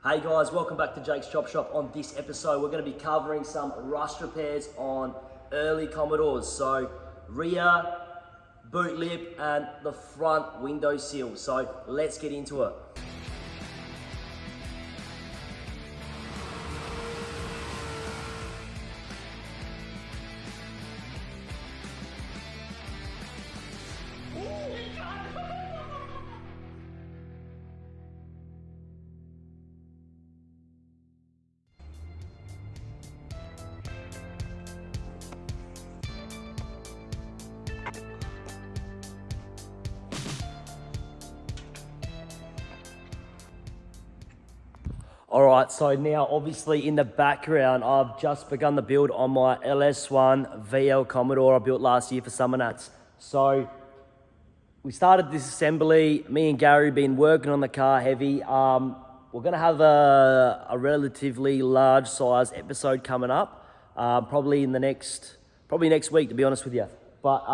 Hey guys, welcome back to Jake's Chop Shop. On this episode, we're going to be covering some rust repairs on early Commodores. So rear, boot lip, and the front window sill. So let's get into it. All right, so now obviously in the background, I've just begun the build on my LS1 VL Commodore I built last year for Summer Nats. So we started this assembly, me and Gary been working on the car heavy. We're gonna have a relatively large size episode coming up, probably next week, to be honest with you. But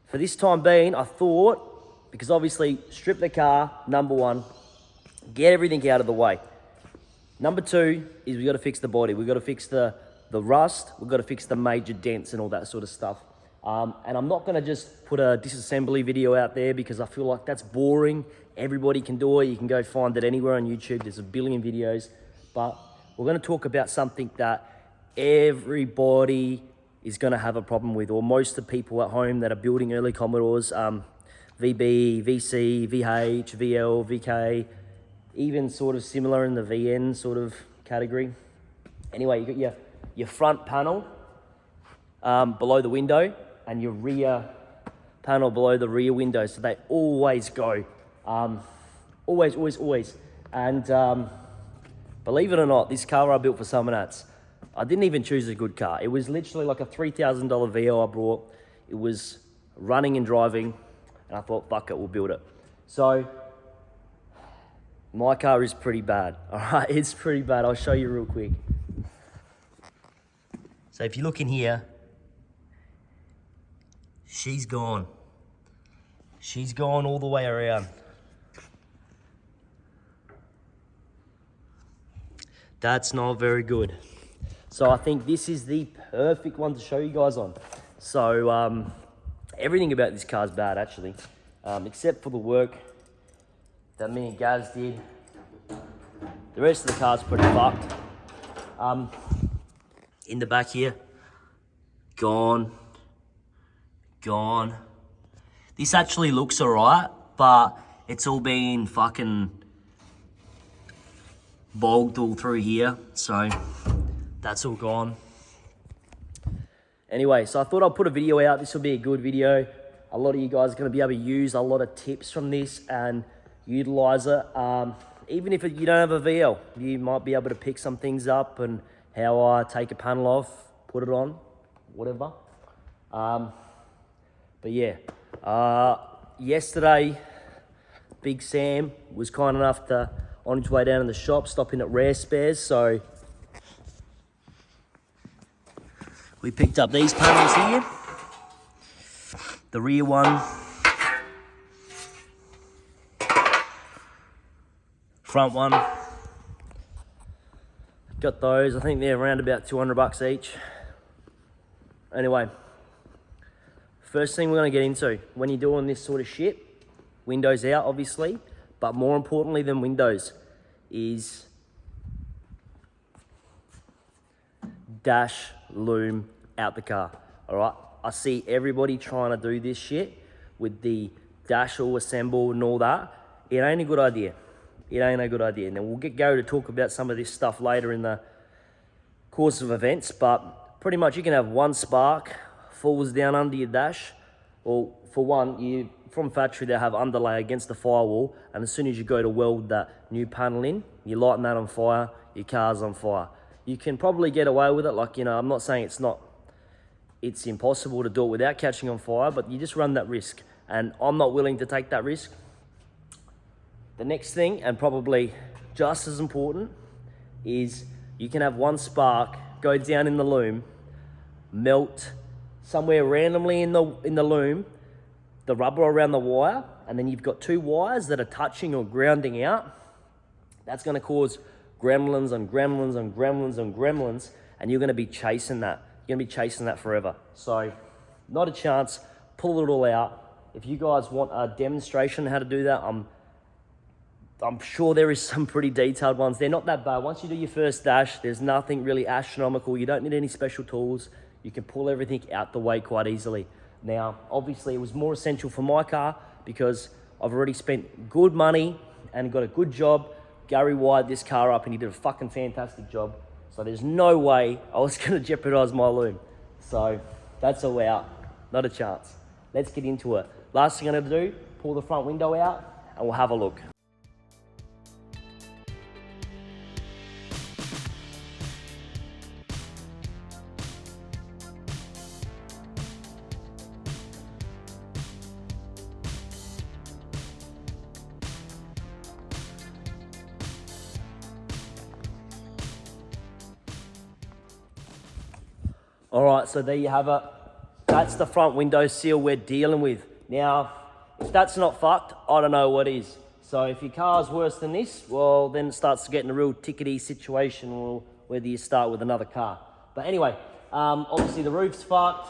for this time being, I thought, because obviously strip the car, number one, get everything out of the way. Number two is we got to fix the body. We got to fix the rust. We've got to fix the major dents and all that sort of stuff. And I'm not going to just put a disassembly video out there because I feel like that's boring. Everybody can do it. You can go find it anywhere on YouTube. There's a billion videos. But we're going to talk about something that everybody is going to have a problem with, or most of the people at home that are building early Commodores, VB, VC, VH, VL, VK, even sort of similar in the VN sort of category. Anyway, you got your front panel below the window and your rear panel below the rear window. So they always go, always. And believe it or not, this car I built for Summer Nats, I didn't even choose a good car. It was literally like a $3,000 VL I brought. It was running and driving, and I thought, fuck it, we'll build it. So my car is pretty bad, all right? It's pretty bad. I'll show you real quick. So if you look in here, she's gone. She's gone all the way around. That's not very good. So I think this is the perfect one to show you guys on. So everything about this car is bad, actually, except for the work that me and Gaz did. The rest of the car's pretty fucked. In the back here, gone. This actually looks alright, but it's all been fucking bogged all through here, so that's all gone. Anyway, so I thought I'd put a video out. This will be a good video. A lot of you guys are going to be able to use a lot of tips from this and utilize it. Even if you don't have a VL, you might be able to pick some things up and how I take a panel off, put it on, whatever. But yeah, yesterday, Big Sam was kind enough to, on his way down in the shop, stopping at Rare Spares, so we picked up these panels here. The rear one, front one, got those. I think they're around about 200 bucks each. Anyway, first thing we're gonna get into when you're doing this sort of shit, windows out obviously, but more importantly than windows is dash loom out the car. All right, I see everybody trying to do this shit with the dash all assembled and all that. It ain't a good idea. It ain't a good idea. And then we'll get Gary to talk about some of this stuff later in the course of events, but pretty much you can have one spark falls down under your dash, or for one, from factory they have underlay against the firewall, and as soon as you go to weld that new panel in, you lighten that on fire, your car's on fire. You can probably get away with it, like, I'm not saying it's impossible to do it without catching on fire, but you just run that risk, and I'm not willing to take that risk. The next thing, and probably just as important, is you can have one spark go down in the loom, melt somewhere randomly in the loom, the rubber around the wire, and then you've got two wires that are touching or grounding out. That's gonna cause gremlins on gremlins on gremlins on gremlins, and you're gonna be chasing that. You're gonna be chasing that forever. So, not a chance, pull it all out. If you guys want a demonstration on how to do that, I'm sure there is some pretty detailed ones. They're not that bad. Once you do your first dash, there's nothing really astronomical. You don't need any special tools. You can pull everything out the way quite easily. Now, obviously, it was more essential for my car because I've already spent good money and got a good job. Gary wired this car up and he did a fucking fantastic job. So there's no way I was gonna jeopardize my loom. So that's all out, not a chance. Let's get into it. Last thing I'm gonna do, pull the front window out and we'll have a look. All right, so there you have it. That's the front window sill we're dealing with. Now, if that's not fucked, I don't know what is. So if your car's worse than this, well, then it starts getting a real tickety situation, or whether you start with another car. But anyway, obviously the roof's fucked,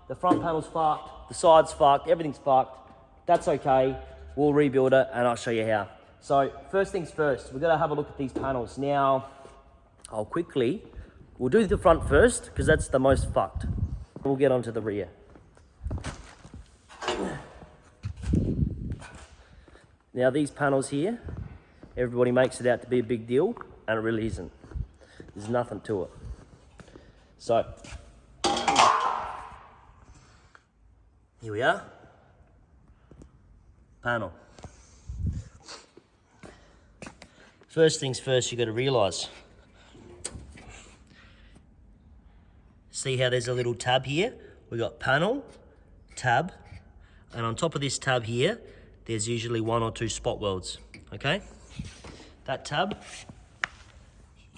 the front panel's fucked, the side's fucked, everything's fucked. That's okay, we'll rebuild it and I'll show you how. So first things first, we've got to have a look at these panels. Now, we'll do the front first because that's the most fucked. We'll get onto the rear. Now these panels here, everybody makes it out to be a big deal and it really isn't. There's nothing to it. So, here we are. Panel. First things first, you've got to realise. See how there's a little tab here? We got panel, tab, and on top of this tab here, there's usually 1 or 2 spot welds, okay? That tab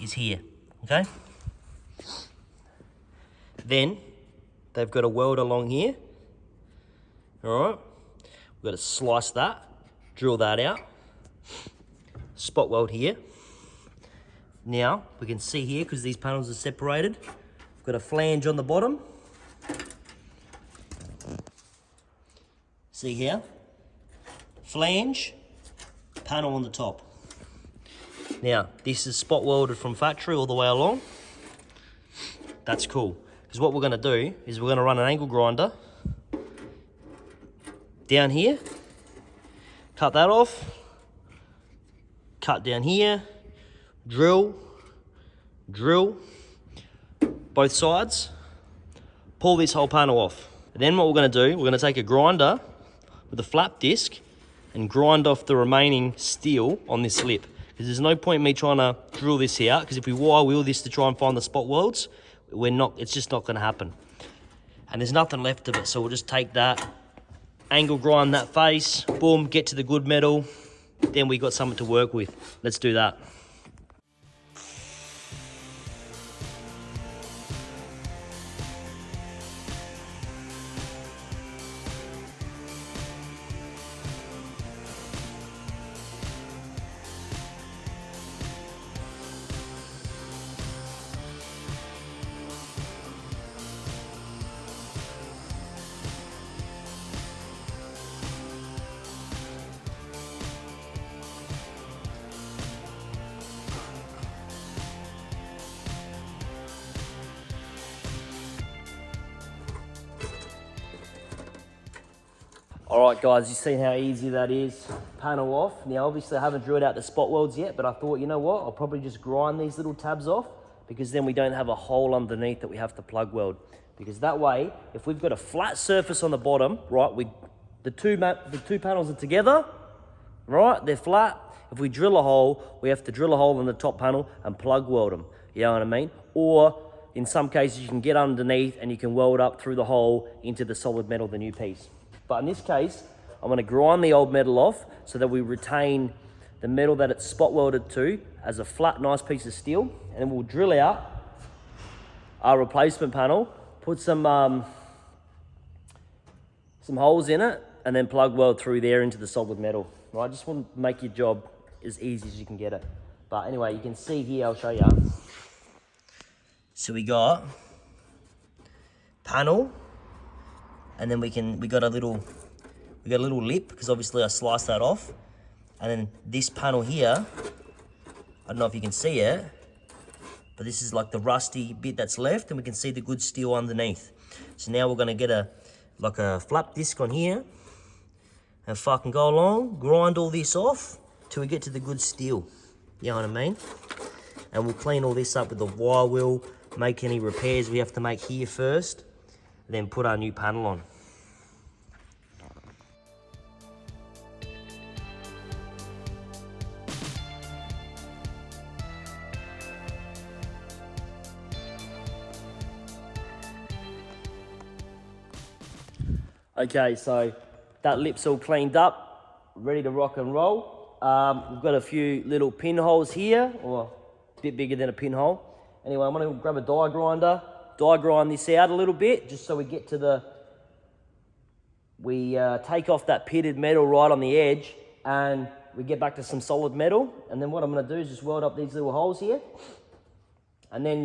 is here, okay? Then, they've got a weld along here, all right? We've got to slice that, drill that out, spot weld here. Now, we can see here, because these panels are separated, we've got a flange on the bottom. See here? Flange, panel on the top. Now, this is spot welded from factory all the way along. That's cool. Because what we're going to do is we're going to run an angle grinder down here, cut that off, cut down here, drill, both sides, pull this whole panel off. And then what we're going to do, we're going to take a grinder with a flap disc and grind off the remaining steel on this lip. Because there's no point in me trying to drill this out, because if we wire wheel this to try and find the spot welds, it's just not going to happen. And there's nothing left of it, so we'll just take that, angle grind that face, boom, get to the good metal, then we got something to work with. Let's do that. All right, guys, you see how easy that is? Panel off. Now, obviously, I haven't drilled out the spot welds yet, but I thought, you know what? I'll probably just grind these little tabs off, because then we don't have a hole underneath that we have to plug weld. Because that way, if we've got a flat surface on the bottom, right, the two panels are together, right? They're flat. If we drill a hole, we have to drill a hole in the top panel and plug weld them. You know what I mean? Or in some cases, you can get underneath and you can weld up through the hole into the solid metal, the new piece. But in this case, I'm going to grind the old metal off so that we retain the metal that it's spot welded to as a flat, nice piece of steel. And then we'll drill out our replacement panel, put some holes in it, and then plug weld through there into the solid metal. Right? I just want to make your job as easy as you can get it. But anyway, you can see here, I'll show you. So we got panel, and then we got a little lip, because obviously I sliced that off. And then this panel here, I don't know if you can see it, but this is like the rusty bit that's left, and we can see the good steel underneath. So now we're gonna get a flap disc on here and fucking go along, grind all this off till we get to the good steel. You know what I mean? And we'll clean all this up with the wire wheel, make any repairs we have to make here first, then put our new panel on. Okay, so that lip's all cleaned up, ready to rock and roll. We've got a few little pinholes here, or a bit bigger than a pinhole. Anyway, I'm gonna grab a die grinder, die grind this out a little bit, just so we get to we take off that pitted metal right on the edge, and we get back to some solid metal. And then what I'm gonna do is just weld up these little holes here, and then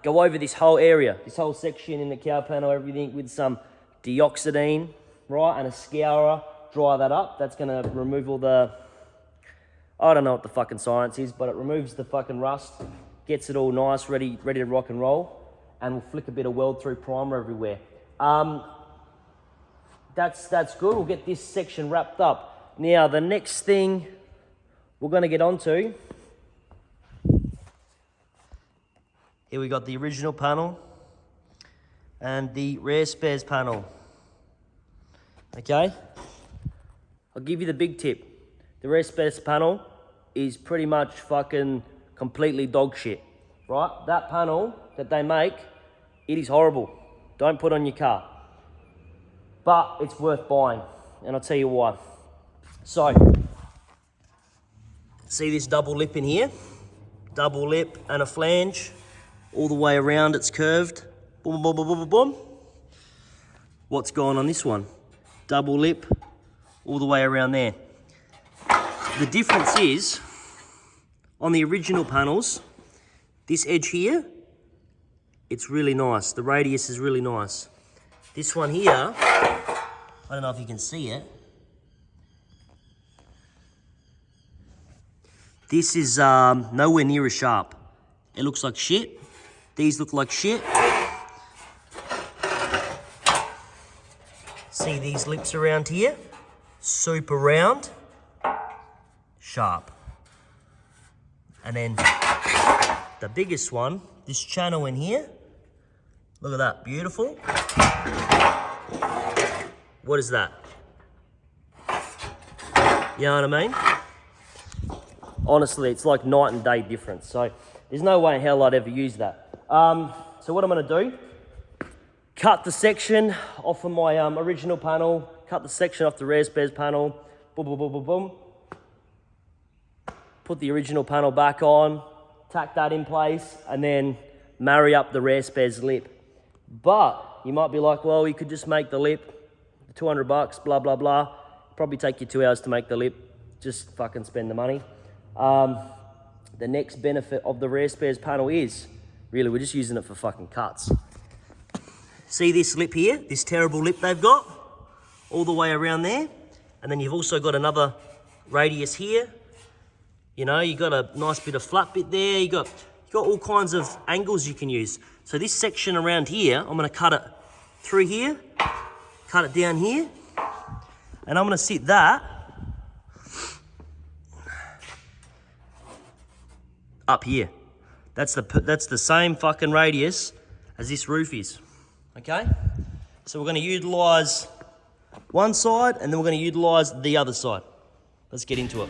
go over this whole area, this whole section in the cow panel, everything with some deoxidine, right, and a scourer, dry that up. That's gonna remove all the, I don't know what the fucking science is, but it removes the fucking rust, gets it all nice, ready to rock and roll, and we'll flick a bit of weld through primer everywhere. That's good. We'll get this section wrapped up. Now the next thing we're gonna get onto, here we got the original panel and the rare spares panel. Okay, I'll give you the big tip. The rare spares panel is pretty much fucking completely dog shit, right? That panel that they make, it is horrible. Don't put on your car. But it's worth buying, and I'll tell you why. So, see this double lip in here? Double lip and a flange, all the way around, it's curved. Boom, boom, boom, boom, boom, boom. What's going on this one? Double lip, all the way around there. The difference is, on the original panels, this edge here, it's really nice. The radius is really nice. This one here, I don't know if you can see it. This is nowhere near as sharp. It looks like shit. These look like shit. See these lips around here? Super round, sharp. And then the biggest one, this channel in here, look at that, beautiful. What is that? You know what I mean? Honestly, it's like night and day difference. So there's no way in hell I'd ever use that. So what I'm gonna do, cut the section off of my original panel, cut the section off the rare spares panel, boom, boom, boom, boom, boom. Put the original panel back on, tack that in place, and then marry up the rare spares lip. But you might be like, well, you could just make the lip, $200, blah, blah, blah. Probably take you 2 hours to make the lip. Just fucking spend the money. The next benefit of the rare spares panel is, really, we're just using it for fucking cuts. See this lip here, this terrible lip they've got, all the way around there. And then you've also got another radius here. You know, you got a nice bit of flat bit there. You got all kinds of angles you can use. So this section around here, I'm gonna cut it through here, cut it down here, and I'm gonna sit that up here. That's the same fucking radius as this roof is. Okay? So we're gonna utilize one side and then we're gonna utilize the other side. Let's get into it.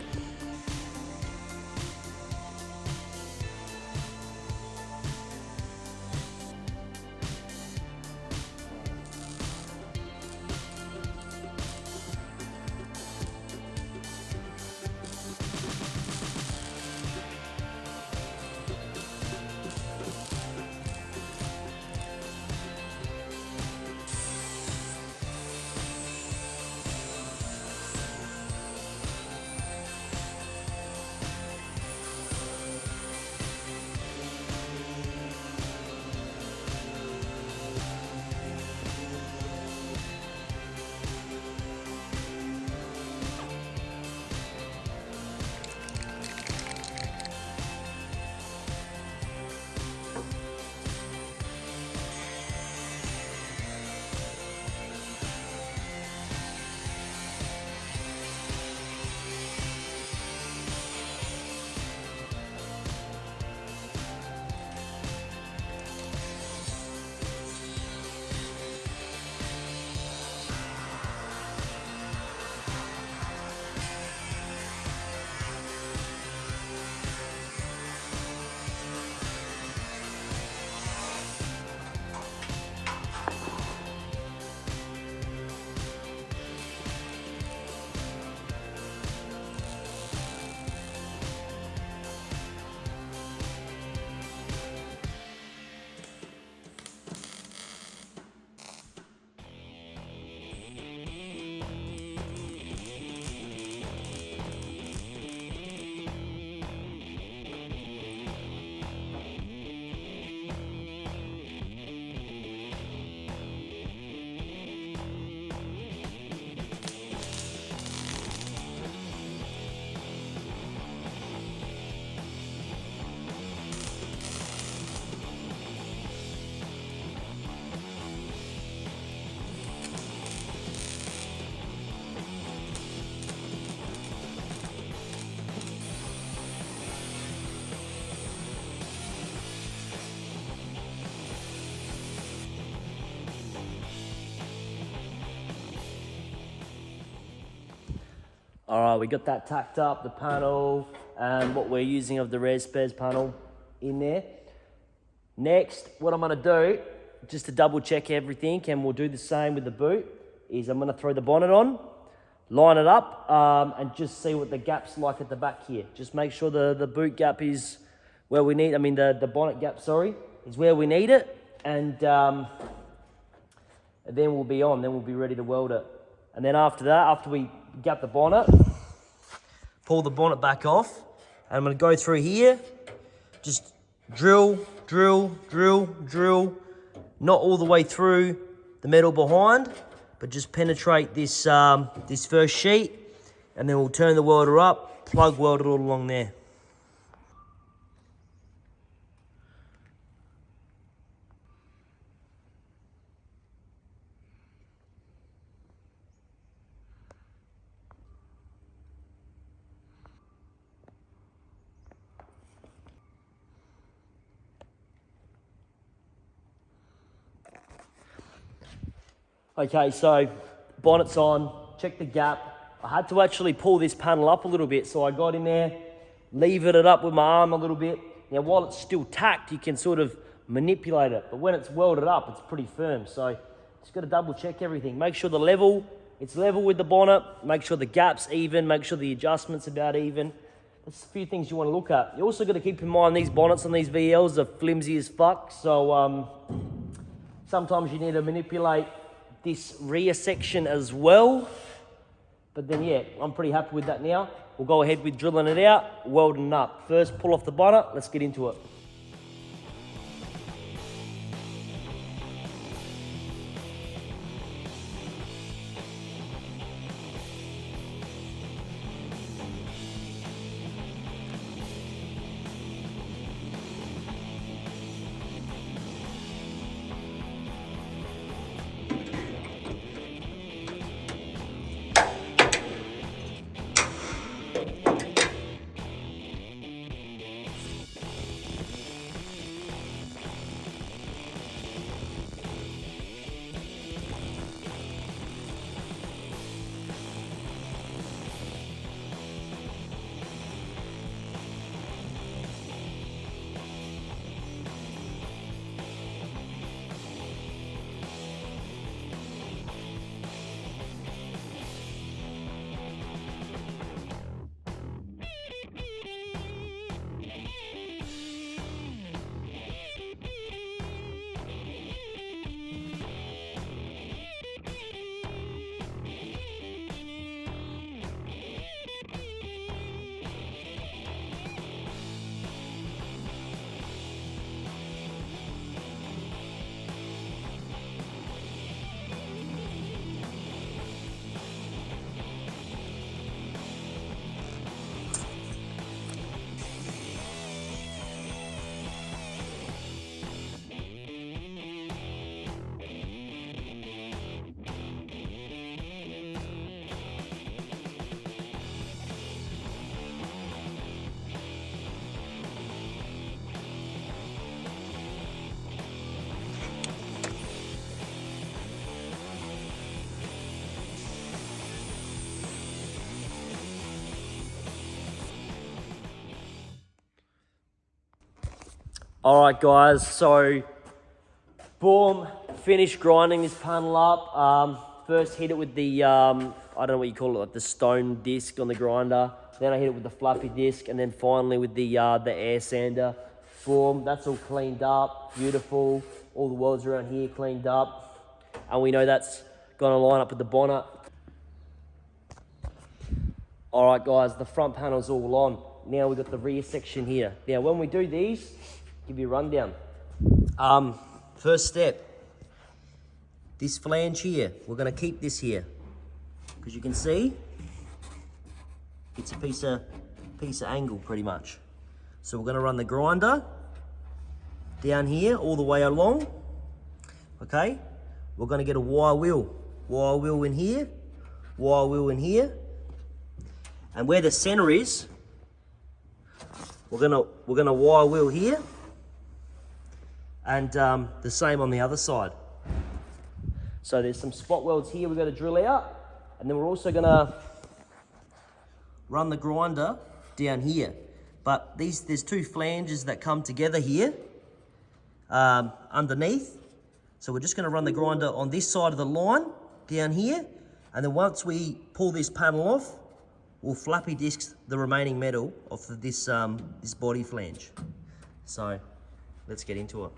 All right, we got that tacked up, the panel, and what we're using of the res spares panel in there. Next, what I'm gonna do, just to double check everything, and we'll do the same with the boot, is I'm gonna throw the bonnet on, line it up, and just see what the gap's like at the back here. Just make sure the boot gap is where we need, the bonnet gap, sorry, is where we need it, and then we'll be on, then we'll be ready to weld it. And then after that, after we gap the bonnet, pull the bonnet back off, and I'm gonna go through here, just drill, not all the way through the metal behind, but just penetrate this, this first sheet, and then we'll turn the welder up, plug weld it all along there. Okay, so bonnet's on, check the gap. I had to actually pull this panel up a little bit, so I got in there, levered it up with my arm a little bit. Now, while it's still tacked, you can sort of manipulate it, but when it's welded up, it's pretty firm. So just got to double check everything. Make sure it's level with the bonnet, make sure the gap's even, make sure the adjustment's about even. There's a few things you want to look at. You also got to keep in mind these bonnets on these VLs are flimsy as fuck, so sometimes you need to manipulate this rear section as well. But then yeah, I'm pretty happy with that now. We'll go ahead with drilling it out, welding it up. First, pull off the bonnet, let's get into it. All right, guys, so boom, finished grinding this panel up. First hit it with the, I don't know what you call it, like the stone disc on the grinder. Then I hit it with the fluffy disc, and then finally with the air sander. Boom, that's all cleaned up, beautiful. All the welds around here cleaned up. And we know that's gonna line up with the bonnet. All right, guys, the front panel's all on. Now we've got the rear section here. Now, when we do these, give you a rundown. First step, this flange here, we're gonna keep this here. Because you can see, it's a piece of angle pretty much. So we're gonna run the grinder down here all the way along, okay? We're gonna get a wire wheel in here, wire wheel in here. And where the center is, we're gonna wire wheel here, and the same on the other side. So there's some spot welds here we've got to drill out, and then we're also gonna run the grinder down here. But there's two flanges that come together here underneath. So we're just going to run the grinder on this side of the line down here. And then once we pull this panel off, we'll flappy disc the remaining metal off of this, this body flange. So let's get into it.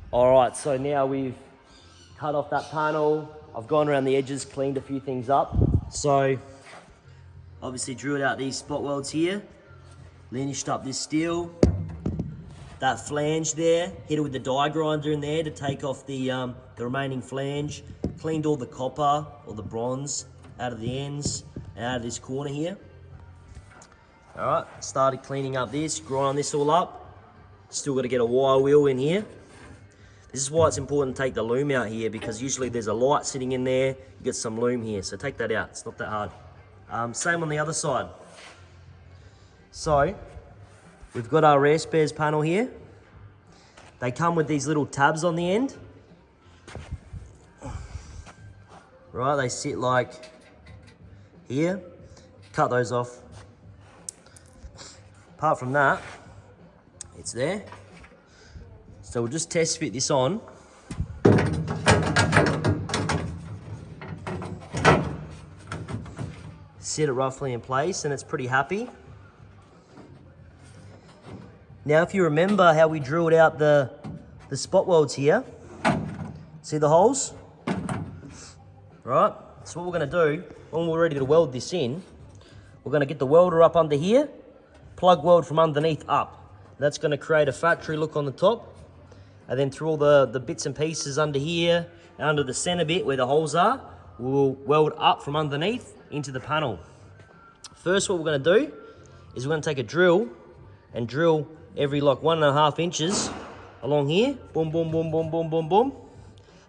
All right, so now we've cut off that panel. I've gone around the edges, cleaned a few things up. So obviously drilled out these spot welds here, linished up this steel, that flange there, hit it with the die grinder in there to take off the remaining flange, cleaned all the copper or the bronze out of the ends and out of this corner here. All right, started cleaning up this, grind this all up. Still got to get a wire wheel in here. This is why it's important to take the loom out here, because usually there's a light sitting in there, you get some loom here, so take that out, it's not that hard. Same on the other side. So, we've got our rear spares panel here. They come with these little tabs on the end. Right, they sit like here. Cut those off. Apart from that, it's there. So we'll just test fit this on. Set it roughly in place and it's pretty happy. Now if you remember how we drilled out the spot welds here, see the holes? Right, so what we're going to do, when we're ready to weld this in, we're going to get the welder up under here, plug weld from underneath up. That's going to create a factory look on the top. And then through all the bits and pieces under here, and under the center bit where the holes are, we'll weld up from underneath into the panel. First, what we're going to do is we're going to take a drill and drill every like 1.5 inches along here. Boom, boom, boom, boom, boom, boom, boom.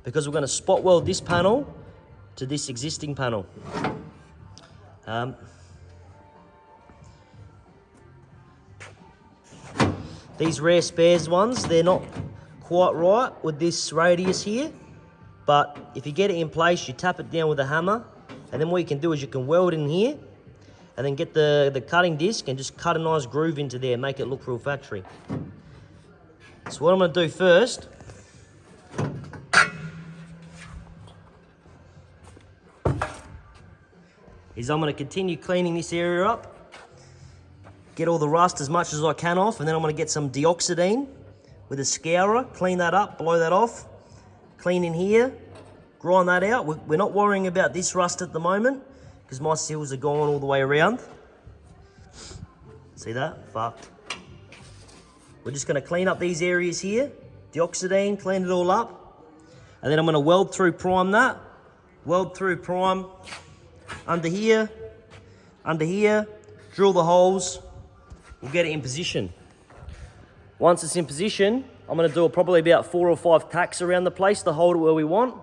Because we're going to spot weld this panel to this existing panel. These rare spares ones, they're not quite right with this radius here, but if you get it in place, you tap it down with a hammer, and then what you can do is you can weld in here and then get the cutting disc and just cut a nice groove into there, make it look real factory. So what I'm going to do first is I'm going to continue cleaning this area up, get all the rust as much as I can off, and then I'm going to get some deoxidine with a scourer, clean that up, blow that off, clean in here, grind that out. We're not worrying about this rust at the moment because my seals are gone all the way around. See that? Fucked. We're just going to clean up these areas here, deoxidine, clean it all up, and then I'm going to weld through prime that, weld through prime under here, drill the holes, we'll get it in position. Once it's in position, I'm going to do probably about 4 or 5 tacks around the place to hold it where we want,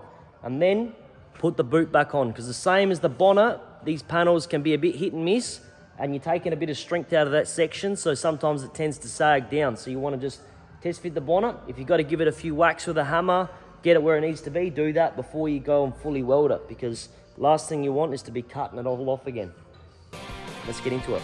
and then put the boot back on, because the same as the bonnet, these panels can be a bit hit and miss, and you're taking a bit of strength out of that section, so sometimes it tends to sag down. So you want to just test fit the bonnet. If you've got to give it a few whacks with a hammer, get it where it needs to be, do that before you go and fully weld it, because the last thing you want is to be cutting it all off again. Let's get into it.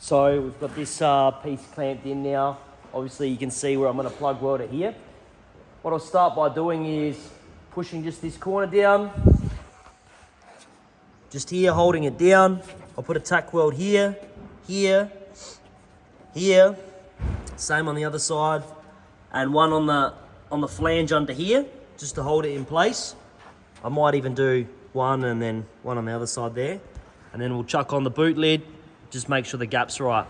So we've got this piece clamped in now. Obviously you can see where I'm going to plug weld it here. What I'll start by doing is pushing just this corner down. Just here, holding it down. I'll put a tack weld here, here, here. Same on the other side. And one on the flange under here, just to hold it in place. I might even do one and then one on the other side there. And then we'll chuck on the boot lid, just make sure the gap's right.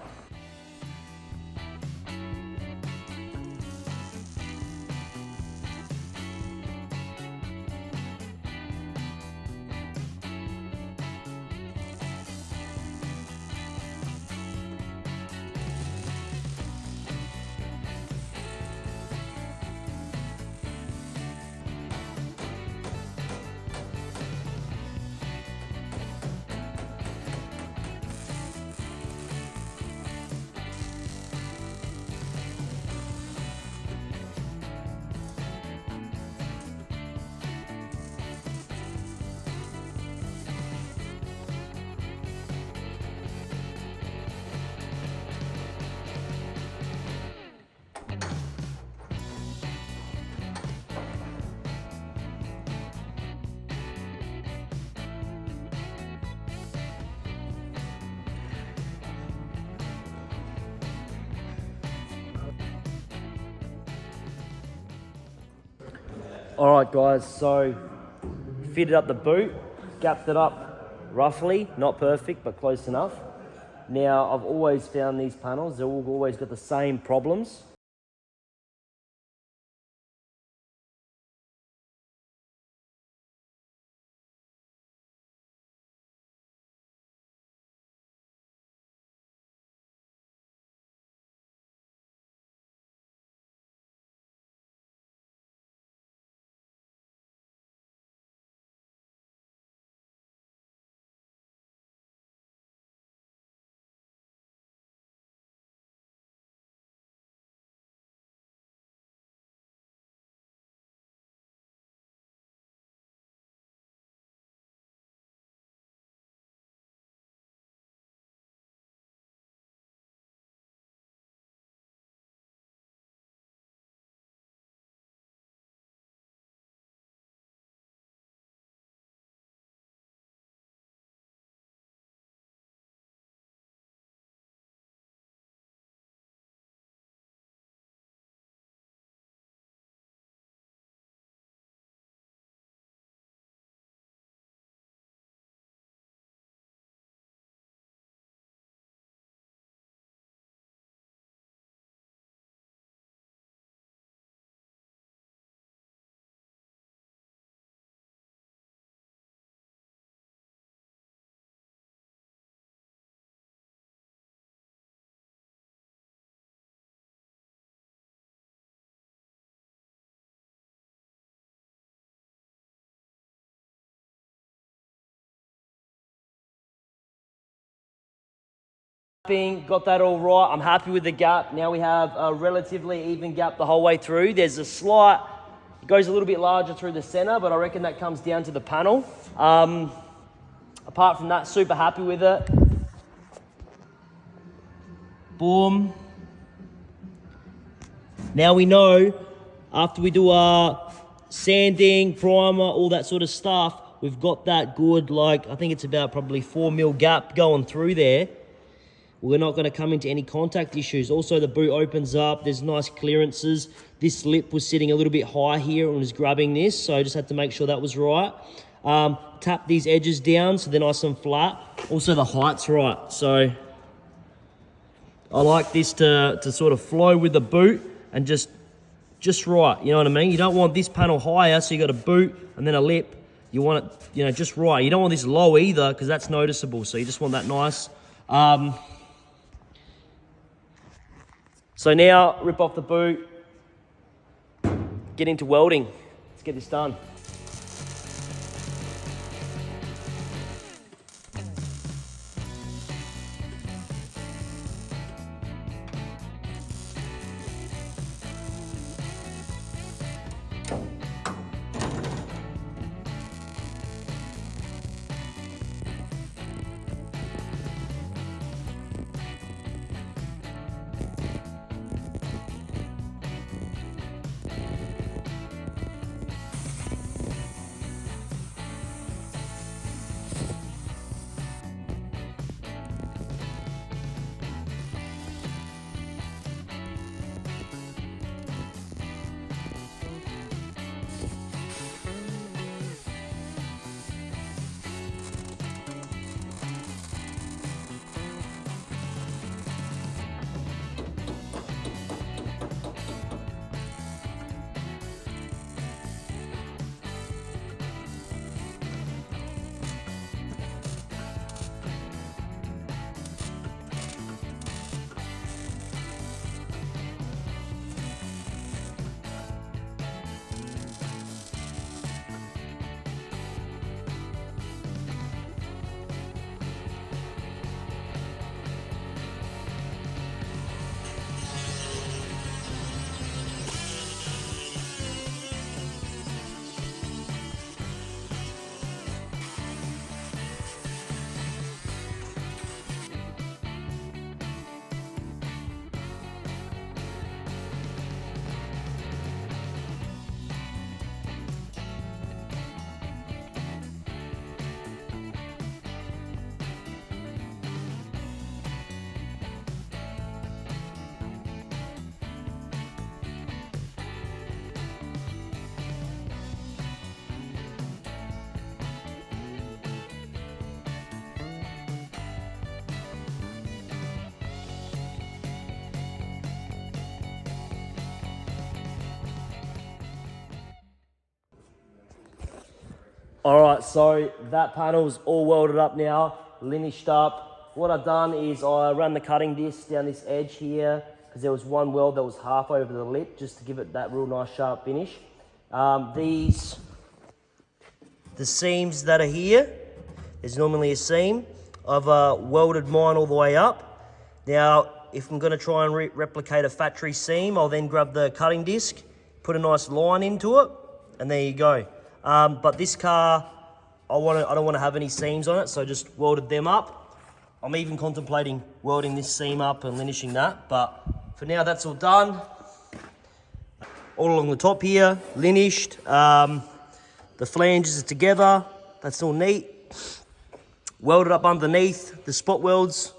All right guys, so fitted up the boot, gapped it up roughly, not perfect, but close enough. Now, I've always found these panels, they've always got the same problems. Got that all right. I'm happy with the gap. Now we have a relatively even gap the whole way through. There's a slight, it goes a little bit larger through the center, but I reckon that comes down to the panel. Apart from that, super happy with it. Boom. Now we know after we do our sanding, primer, all that sort of stuff, we've got that good, like, I think it's about probably 4 mil gap going through there. We're not going to come into any contact issues. Also, the boot opens up. There's nice clearances. This lip was sitting a little bit high here and was grabbing this, so I just had to make sure that was right. Tap these edges down so they're nice and flat. Also, the height's right. So I like this to sort of flow with the boot and just right. You know what I mean? You don't want this panel higher, so you got a boot and then a lip. You want it, you know, just right. You don't want this low either because that's noticeable. So you just want that nice. So now, rip off the boot, get into welding. Let's get this done. All right, so that panel's all welded up now, linished up. What I've done is I ran the cutting disc down this edge here because there was one weld that was half over the lip just to give it that real nice sharp finish. The seams that are here, there's normally a seam. I've welded mine all the way up. Now, if I'm gonna try and replicate a factory seam, I'll then grab the cutting disc, put a nice line into it, and there you go. But this car, I don't want to have any seams on it, so I just welded them up. I'm even contemplating welding this seam up and linishing that, but for now that's all done. All along the top here, linished. The flanges are together, that's all neat. Welded up underneath, the spot welds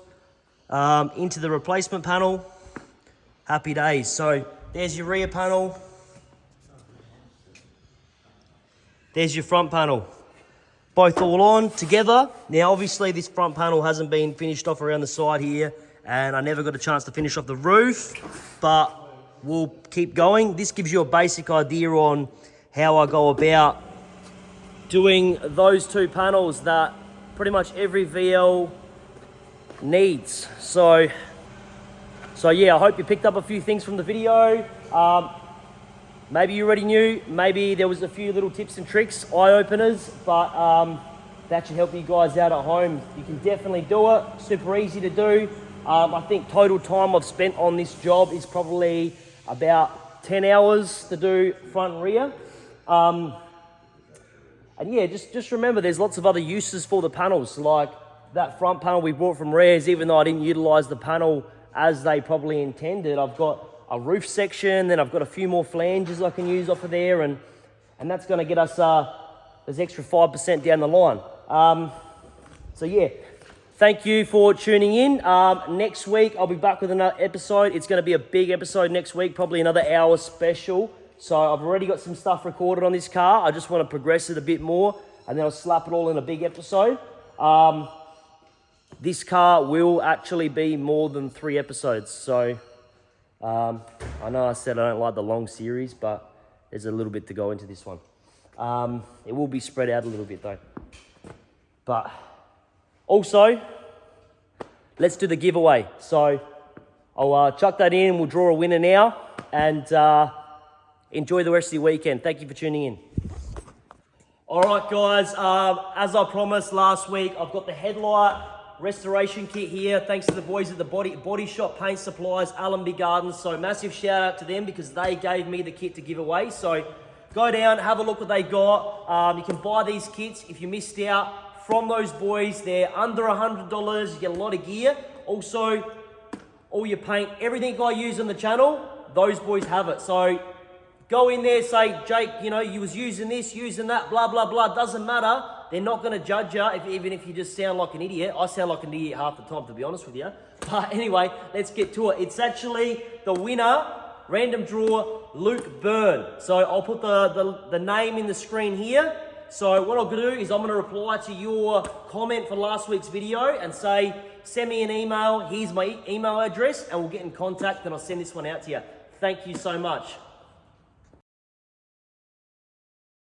into the replacement panel. Happy days. So there's your rear panel. There's your front panel. Both all on together. Now obviously this front panel hasn't been finished off around the side here, and I never got a chance to finish off the roof, but we'll keep going. This gives you a basic idea on how I go about doing those two panels that pretty much every VL needs. So yeah, I hope you picked up a few things from the video. Maybe you already knew, maybe there was a few little tips and tricks, eye-openers, but that should help you guys out at home. You can definitely do it, super easy to do. I think total time I've spent on this job is probably about 10 hours to do front and rear. And yeah, just remember there's lots of other uses for the panels, like that front panel we bought from Rares. Even though I didn't utilize the panel as they probably intended, I've got a roof section, then I've got a few more flanges I can use off of there, and that's going to get us this extra 5% down the line. So yeah, thank you for tuning in. Next week I'll be back with another episode. It's going to be a big episode next week, probably another hour special. So I've already got some stuff recorded on this car. I just want to progress it a bit more, and then I'll slap it all in a big episode. This car will actually be more than 3 episodes. So I know I said I don't like the long series, but there's a little bit to go into this one. It will be spread out a little bit though. But also, let's do the giveaway. So I'll chuck that in, we'll draw a winner now, and enjoy the rest of your weekend. Thank you for tuning in. All right, guys, as I promised last week, I've got the Headlight restoration kit here, thanks to the boys at the Body Shop Paint Supplies, Allenby Gardens. So massive shout out to them because they gave me the kit to give away. So go down, have a look what they got. You can buy these kits if you missed out from those boys. They're under $100. You get a lot of gear. Also, all your paint, everything I use on the channel, those boys have it. So go in there, say, Jake, you know, you was using this, using that, blah, blah, blah. Doesn't matter. They're not going to judge you, even if you just sound like an idiot. I sound like an idiot half the time, to be honest with you. But anyway, let's get to it. It's actually the winner, random draw, Luke Byrne. So I'll put the name in the screen here. So what I'm going to do is I'm going to reply to your comment for last week's video and say, send me an email. Here's my email address, and we'll get in contact, and I'll send this one out to you. Thank you so much.